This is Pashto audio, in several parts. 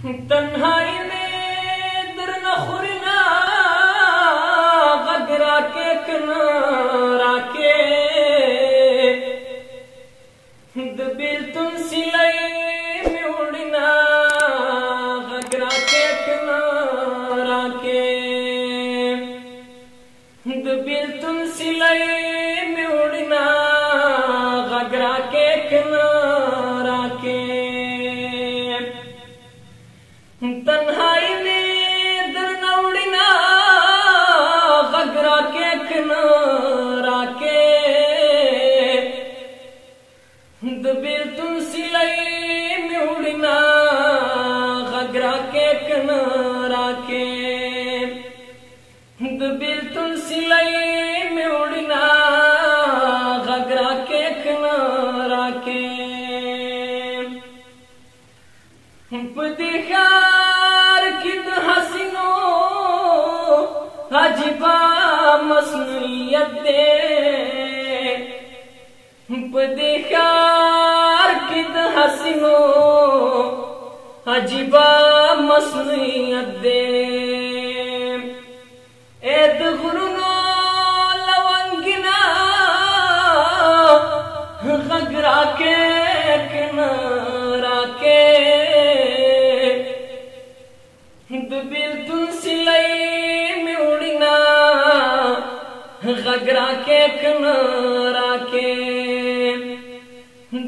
تنهائی میں در نخورنا غگ راکے کنا راکے دبیلتن سلائی میں اڑنا غگ راکے کنا راکے دبیلتن سلائی میں اڑنا غگ راکے کنا راکے تنہائی میں در نوڑنا غگ راکے کنا راکے دبیلتن سلائی میں اڑنا غگ راکے کنا راکے دبیلتن سلائی میں اڑنا غگ راکے کنا راکے پدیخار کی حسینو عجیبا مصنوعیت دے پدیخار کی حسینو عجیبا مصنوعیت دے اید غرونو لونگنا غگ راکے کنا راکے دبیلتن سلائی میں اڑنا غگ راکے کنا راکے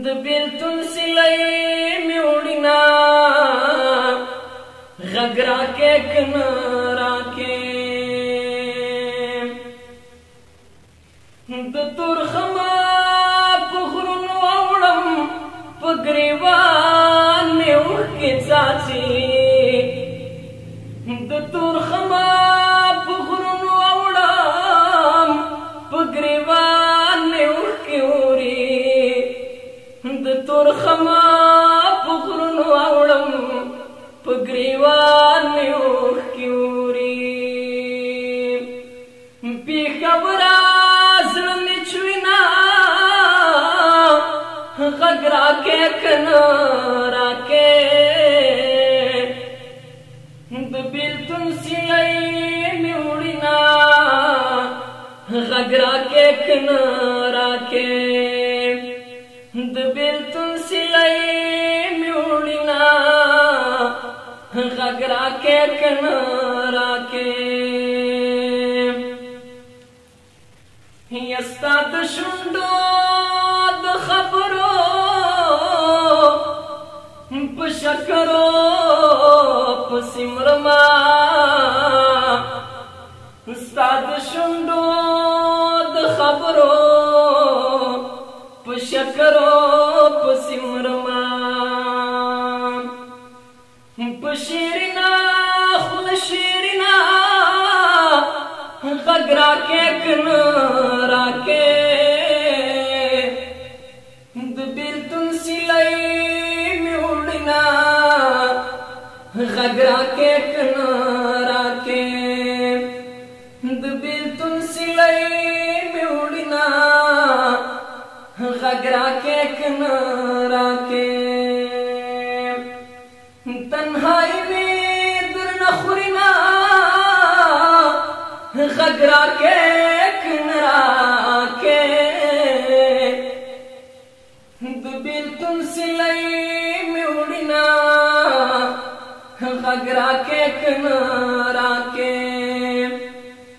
دبیلتن سلائی میں اڑنا غگ راکے کنا راکے دتور خما پغرن ووڑم پگریوان میں اڑ کے چاچی دتور خما پغرن ووڑم پگریوان میں اڑ کے اوری دتور خما پغرن ووڑم پگریوان میں اڑ کے اوری بی خبرہ غگ راکے کنا راکے دبیلتن سلائی میں اڑنا غگ راکے کنا راکے دبیلتن سلائی میں اڑنا غگ راکے کنا راکے یستاد شنڈو خبرو پشکرو پسمرما استاد شنڈو خبرو پشکرو پسمرما پشیرنا خل شیرنا غگ راکے کنا راکے دبیلتن سلائی میں اڑنا غگ راکے کنا راکے دبیلتن سلائی میں اڑنا غگ راکے کنا راکے تنہائی میں در نخورنا غگ راکے کنا راکے دبیلتن سلائی میں اڑنا غگ راکے کنا راکے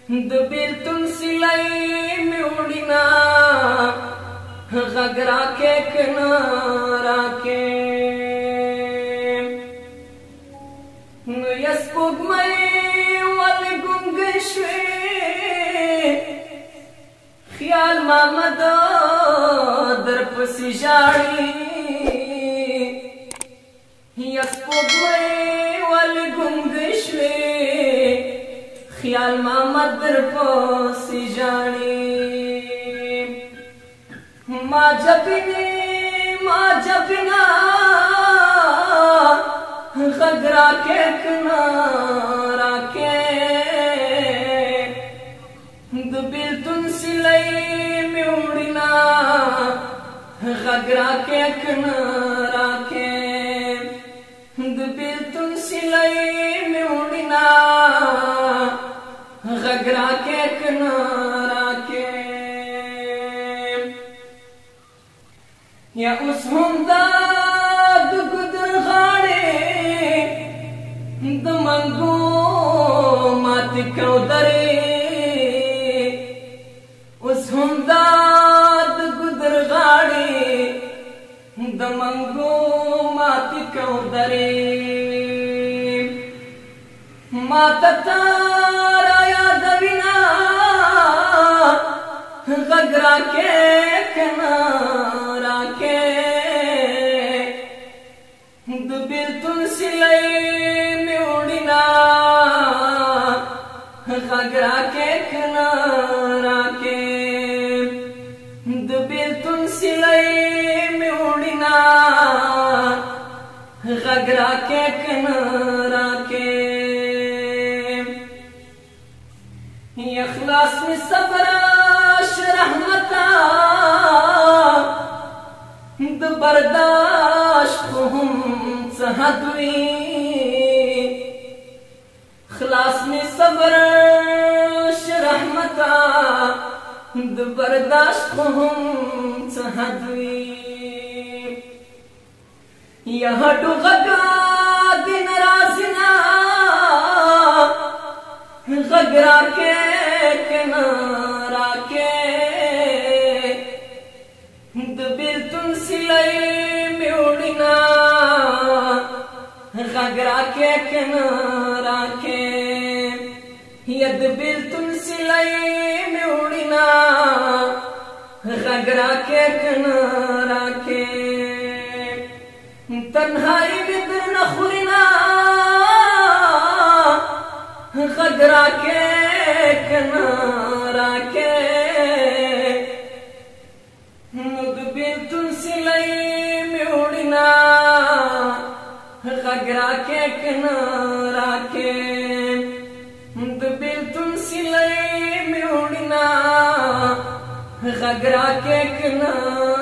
دبیلتن سلائی میں اڑنا غگ راکے کنا راکے یسپوگمئی والی گنگشوی خیال مامد در پسی جاڑی یسپوگمئی والی گنگشوی خیال مامد در پسی جاڑی ما جبنا غگ راکے کنا راکے دبیلتن سلائی میں اڑنا غگ راکے کنا راکے دبیلتن غگرا کے کنارا کے یا اس ہمداد گدر غاڑے دمنگو مات کو درے اس ہمداد گدر غاڑے دمنگو مات کو درے مات تارا یاد وینا غگرا کے کنارا کے دبیلتن سلائی میں اڑینا غگرا کے کنارا کے دبیلتن سلائی میں اڑینا غگرا کے کنارا کے اخلاص میں صبراش رحمتا د برداشت ہم سہدوی اخلاص میں صبراش رحمتا د برداشت ہم سہدوی یہ ڈو غگا دن رازنا غگرا کے کنارا کے دبیلتن سلائی میں اڑینا غگرا کے کنارا کے ید دبیلتن سلائی میں اڑینا غگرا کے کنارا کے تنہائی بدر نخورنا غگرا کے کنارا کے دبیلتن سلائی میں اڑینا غگرا کے کنارا کے دبیلتن سلائی میں اڑینا غگرا کے کنارا